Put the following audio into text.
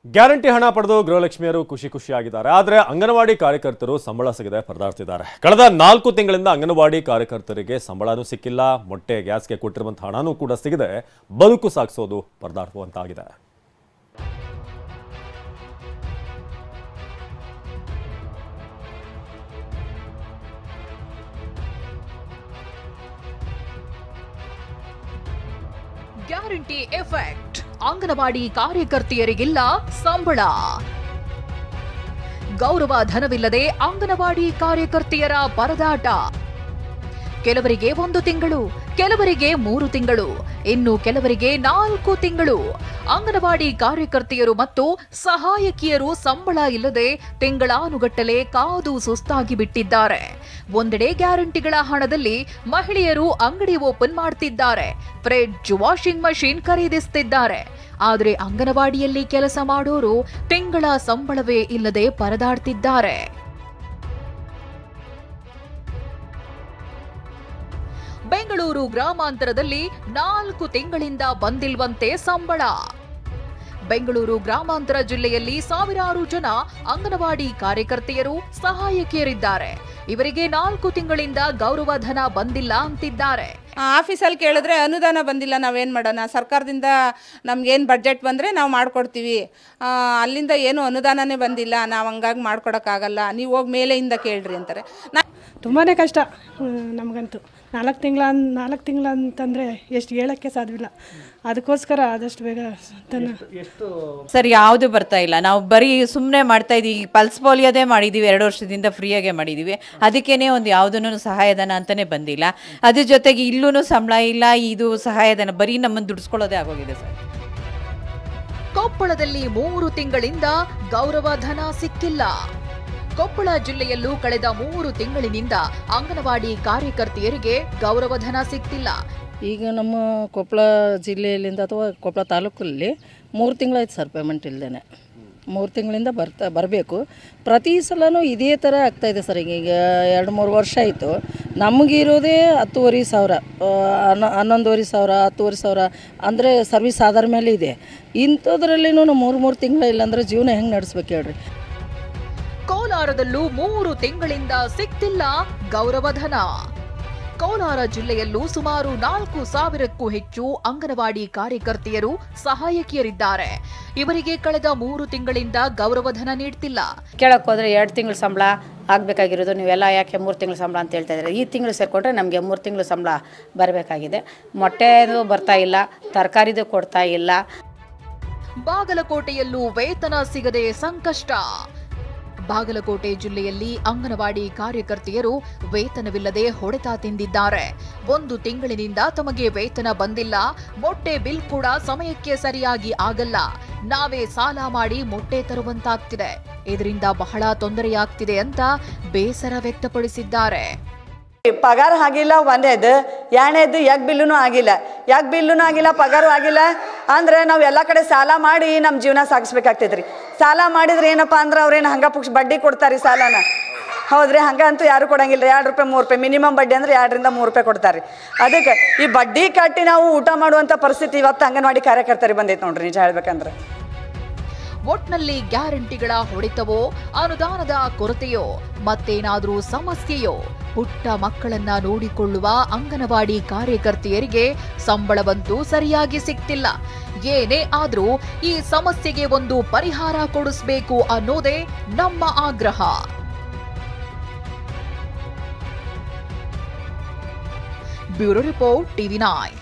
Guarantee ಹಣ ಪಡೆದು ಗೃಹಲಕ್ಷ್ಮಿಯರು ಖುಷಿಯಾಗಿದ್ದಾರೆ. ಆದರೆ ಅಂಗನವಾಡಿ ಕಾರ್ಯಕರ್ತರು ಸಂಬಳ ಸಿಗದೆ ಪರದಾಡ್ತಿದ್ದಾರೆ. ಕಳೆದ 4 ತಿಂಗಳಿಂದ ಅಂಗನವಾಡಿ ಕಾರ್ಯಕರ್ತರಿಗೆ ಸಂಬಳನೂ ಸಿಕ್ಕಿಲ್ಲ, ಮೊಟ್ಟೆ ಗ್ಯಾಸ್ಗೆ ಕೊಟ್ಟಿರುವಂತಹ ಹಣನೂ ಕೂಡ ಸಿಗದೆ ಬದುಕು ಸಾಗಿಸೋದು ಪರದಾಡುವಂತಾಗಿದೆ. Guarantee effect. ಅಂಗನವಾಡಿ ಕಾರ್ಯಕರ್ತೆಯರಿಗಿಲ್ಲ ಸಂಬಳ. ಗೌರವ ಧನವಿಲ್ಲದೆ ಅಂಗನವಾಡಿ ಕಾರ್ಯಕರ್ತೆಯರ ಪರದಾಟ. ಕೆಲವರಿಗೆ 1 ತಿಂಗಳು, ಕೆಲವರಿಗೆ 3 ತಿಂಗಳು, ಇನ್ನು ಕೆಲವರಿಗೆ 4 ತಿಂಗಳು. ಅಂಗನವಾಡಿ ಕಾರ್ಯಕರ್ತೆಯರು ಮತ್ತು ಸಹಾಯಕಿಯರು ಸಂಬಳ ಇಲ್ಲದೆ ತಿಂಗಳಾನುಗಟ್ಟಲೆ ಕಾದು ಸುಸ್ತಾಗಿ ಬಿಟ್ಟಿದ್ದಾರೆ. ಒಂದೆಡೆ ಗ್ಯಾರಂಟಿಗಳ ಹಣದಲ್ಲಿ ಮಹಿಳೆಯರು ಅಂಗಡಿ ಓಪನ್ ಮಾಡ್ತಿದ್ದಾರೆ, ಫ್ರಿಡ್ಜ್, ವಾಷಿಂಗ್ ಮಷೀನ್ ಖರೀದಿಸುತ್ತಿದ್ದಾರೆ. ಆದರೆ ಅಂಗನವಾಡಿಯಲ್ಲಿ ಕೆಲಸ ಮಾಡೋರು ತಿಂಗಳ ಸಂಬಳವೇ ಇಲ್ಲದೆ ಪರದಾಡ್ತಿದ್ದಾರೆ. ಬೆಂಗಳೂರು ಗ್ರಾಮಾಂತರದಲ್ಲಿ 4 ತಿಂಗಳಿಂದ ಬಂದಿಲ್ವಂತೆ ಸಂಬಳ. ಬೆಂಗಳೂರು ಗ್ರಾಮಾಂತರ ಜಿಲ್ಲೆಯಲ್ಲಿ ಸಾವಿರಾರು ಜನ ಅಂಗನವಾಡಿ ಕಾರ್ಯಕರ್ತೆಯರು, ಸಹಾಯಕಿಯರಿದ್ದಾರೆ. ಇವರಿಗೆ 4 ತಿಂಗಳಿಂದ ಗೌರವ ಧನ ಬಂದಿಲ್ಲ ಅಂತಿದ್ದಾರೆ. ಆಫೀಸಲ್ಲಿ ಕೇಳಿದ್ರೆ ಅನುದಾನ ಬಂದಿಲ್ಲ, ನಾವೇನು ಮಾಡೋಣ, ಸರ್ಕಾರದಿಂದ ನಮಗೇನು ಬಡ್ಜೆಟ್ ಬಂದರೆ ನಾವು ಮಾಡಿಕೊಡ್ತೀವಿ, ಅಲ್ಲಿಂದ ಏನು ಅನುದಾನನೇ ಬಂದಿಲ್ಲ, ನಾವು ಹಂಗಾಗಿ ಮಾಡ್ಕೊಡೋಕ್ಕಾಗಲ್ಲ, ನೀವು ಹೋಗಿ ಮೇಲೆಯಿಂದ ಕೇಳ್ರಿ ಅಂತಾರೆ. ತುಂಬಾ ಕಷ್ಟ ನಮಗಂತೂ. 4 ತಿಂಗಳು ಅಂತಂದರೆ ಎಷ್ಟು ಹೇಳೋಕ್ಕೆ ಸಾಧ್ಯವಿಲ್ಲ. ಅದಕ್ಕೋಸ್ಕರ ಆದಷ್ಟು ಬೇಗ ಸರ್ ಯಾವುದು ಬರ್ತಾ ಇಲ್ಲ. ನಾವು ಬರೀ ಸುಮ್ಮನೆ ಮಾಡ್ತಾ ಇದ್ದೀವಿ. ಪಲ್ಸ್ ಪೋಲಿಯೋದೇ ಮಾಡಿದ್ದೀವಿ, 2 ವರ್ಷದಿಂದ ಫ್ರೀಯಾಗೆ ಮಾಡಿದ್ದೀವಿ. ಅದಕ್ಕೇನೆ ಒಂದು ಯಾವುದೂ ಸಹಾಯಧನ ಅಂತಲೇ ಬಂದಿಲ್ಲ. ಅದ್ರ ಜೊತೆಗೆ ಇಲ್ಲೂ ಸಂಬಳ ಇಲ್ಲ, ಇದು ಸಹಾಯಧನ ಬರೀ ನಮ್ಮನ್ನು ದುಡಿಸ್ಕೊಳ್ಳೋದೇ ಆಗೋಗಿದೆ ಸರ್. ಕೊಪ್ಪಳದಲ್ಲಿ 3 ತಿಂಗಳಿಂದ ಗೌರವ ಧನ ಸಿಕ್ಕಿಲ್ಲ. ಕೊಪ್ಪಳ ಜಿಲ್ಲೆಯಲ್ಲೂ ಕಳೆದ 3 ತಿಂಗಳಿನಿಂದ ಅಂಗನವಾಡಿ ಕಾರ್ಯಕರ್ತೆಯರಿಗೆ ಗೌರವ ಧನ ಸಿಕ್ತಿಲ್ಲ. ಈಗ ನಮ್ಮ ಕೊಪ್ಪಳ ಜಿಲ್ಲೆಯಲ್ಲಿಂದ ಅಥವಾ ಕೊಪ್ಪಳ ತಾಲೂಕಲ್ಲಿ 3 ತಿಂಗಳಾಯ್ತು ಸರ್ ಪೇಮೆಂಟ್ ಇಲ್ಲದೇ. 3 ತಿಂಗಳಿಂದ ಬರಬೇಕು. ಪ್ರತಿ ಸಲನೂ ಇದೇ ಥರ ಆಗ್ತಾಯಿದೆ ಸರ್. ಈಗ 2-3 ವರ್ಷ ಆಯಿತು. ನಮಗಿರೋದೇ 10,500, 11,500, 10,500 ಅಂದರೆ ಸರ್ವಿಸ್ ಆಧಾರ ಮೇಲೆ ಇದೆ. ಇಂಥದ್ರಲ್ಲಿನೂ 3 ತಿಂಗಳ ಇಲ್ಲಾಂದ್ರೆ ಜೀವನ ಹೆಂಗೆ ನಡೆಸ್ಬೇಕು ಹೇಳ್ರಿ. ಕೋಲಾರದಲ್ಲೂ 3 ತಿಂಗಳಿಂದ ಸಿಕ್ತಿಲ್ಲ ಗೌರವಧನ. ಕೋಲಾರ ಜಿಲ್ಲೆಯಲ್ಲೂ ಸುಮಾರು 4,000ಕ್ಕೂ ಹೆಚ್ಚು ಅಂಗನವಾಡಿ ಕಾರ್ಯಕರ್ತೆಯರು, ಸಹಾಯಕಿಯರಿದ್ದಾರೆ. ಇವರಿಗೆ ಕಳೆದ 3 ತಿಂಗಳಿಂದ ಗೌರವಧನ ನೀಡ್ತಿಲ್ಲ. ಕೇಳಕ್ಕೆ ಹೋದರೆ 2 ತಿಂಗಳ ಸಂಬಳ ಆಗಬೇಕಾಗಿರೋದು, ನೀವೆಲ್ಲ ಯಾಕೆ 3 ತಿಂಗಳ ಸಂಬಳ ಅಂತ ಹೇಳ್ತಾ ಇದ್ದಾರೆ. ಈ ತಿಂಗಳು ಸೇರಿಕೊಂಡ್ರೆ ನಮಗೆ 3 ತಿಂಗಳ ಸಂಬಳ ಬರಬೇಕಾಗಿದೆ. ಮೊಟ್ಟೆದು ಬರ್ತಾ ಇಲ್ಲ, ತರಕಾರಿದು ಕೊಡ್ತಾ ಇಲ್ಲ. ಬಾಗಲಕೋಟೆಯಲ್ಲೂ ವೇತನ ಸಿಗದೆ ಸಂಕಷ್ಟ. ಬಾಗಲಕೋಟೆ ಜಿಲ್ಲೆಯಲ್ಲಿ ಅಂಗನವಾಡಿ ಕಾರ್ಯಕರ್ತೆಯರು ವೇತನವಿಲ್ಲದೆ ಹೊಡೆತ ತಿಂದಿದ್ದಾರೆ. 1 ತಿಂಗಳಿನಿಂದ ತಮಗೆ ವೇತನ ಬಂದಿಲ್ಲ, ಮೊಟ್ಟೆ ಬಿಲ್ ಕೂಡ ಸಮಯಕ್ಕೆ ಸರಿಯಾಗಿ ಆಗಲ್ಲ, ನಾವೇ ಸಾಲ ಮಾಡಿ ಮೊಟ್ಟೆ ತರುವಂತಾಗ್ತಿದೆ, ಇದರಿಂದ ಬಹಳ ತೊಂದರೆಯಾಗ್ತಿದೆ ಅಂತ ಬೇಸರ ವ್ಯಕ್ತಪಡಿಸಿದ್ದಾರೆ. ಪಗಾರ ಆಗಿಲ್ಲ, ಒಂದೇದು. ಎರಡನೇದು ಯಾಕೆ ಬಿಲ್ಲೂ ಆಗಿಲ್ಲ, ಪಗಾರು ಆಗಿಲ್ಲ ಅಂದ್ರೆ ನಾವು ಎಲ್ಲ ಕಡೆ ಸಾಲ ಮಾಡಿ ನಮ್ಮ ಜೀವನ ಸಾಗಿಸ್ಬೇಕಾಗ್ತೈತ್ರಿ. ಸಾಲ ಮಾಡಿದ್ರೆ ಏನಪ್ಪ ಅಂದ್ರೆ ಅವ್ರೇನು ಹಂಗೆ ಬಡ್ಡಿ ಕೊಡ್ತಾರೆ ಸಾಲನ. ಹೌದ್ರಿ, ಹಂಗಂತೂ ಯಾರು ಕೊಡಂಗಿಲ್ಲ. 2 ರೂಪಾಯಿ 3 ರೂಪಾಯಿ ಮಿನಿಮಮ್ ಬಡ್ಡಿ ಅಂದ್ರೆ 2ರಿಂದ 3 ರೂಪಾಯಿ ಕೊಡ್ತಾರೆ. ಅದಕ್ಕೆ ಈ ಬಡ್ಡಿ ಕಟ್ಟಿ ನಾವು ಊಟ ಮಾಡುವಂಥ ಪರಿಸ್ಥಿತಿ ಇವತ್ತು ಅಂಗನವಾಡಿ ಕಾರ್ಯಕರ್ತರಿಗೆ ಬಂದೈತೆ ನೋಡ್ರಿ, ನಿಜ ಹೇಳ್ಬೇಕಂದ್ರೆ. ಒಟ್ನಲ್ಲಿ ಗ್ಯಾರಂಟಿಗಳ ಹೊಡೆತವೋ, ಅನುದಾನದ ಕೊರತೆಯೋ, ಮತ್ತೇನಾದ್ರೂ ಸಮಸ್ಯೆಯೋ, ಪುಟ್ಟ ಮಕ್ಕಳನ್ನ ನೋಡಿಕೊಳ್ಳುವ ಅಂಗನವಾಡಿ ಕಾರ್ಯಕರ್ತೆಯರಿಗೆ ಸಂಬಳವಂತೂ ಸರಿಯಾಗಿ ಸಿಗ್ತಿಲ್ಲ. ಏನೇ ಆದ್ರೂ ಈ ಸಮಸ್ಯೆಗೆ ಒಂದು ಪರಿಹಾರ ಕೊಡಿಸಬೇಕು ಅನ್ನೋದೇ ನಮ್ಮ ಆಗ್ರಹ. Bureau report, TV9.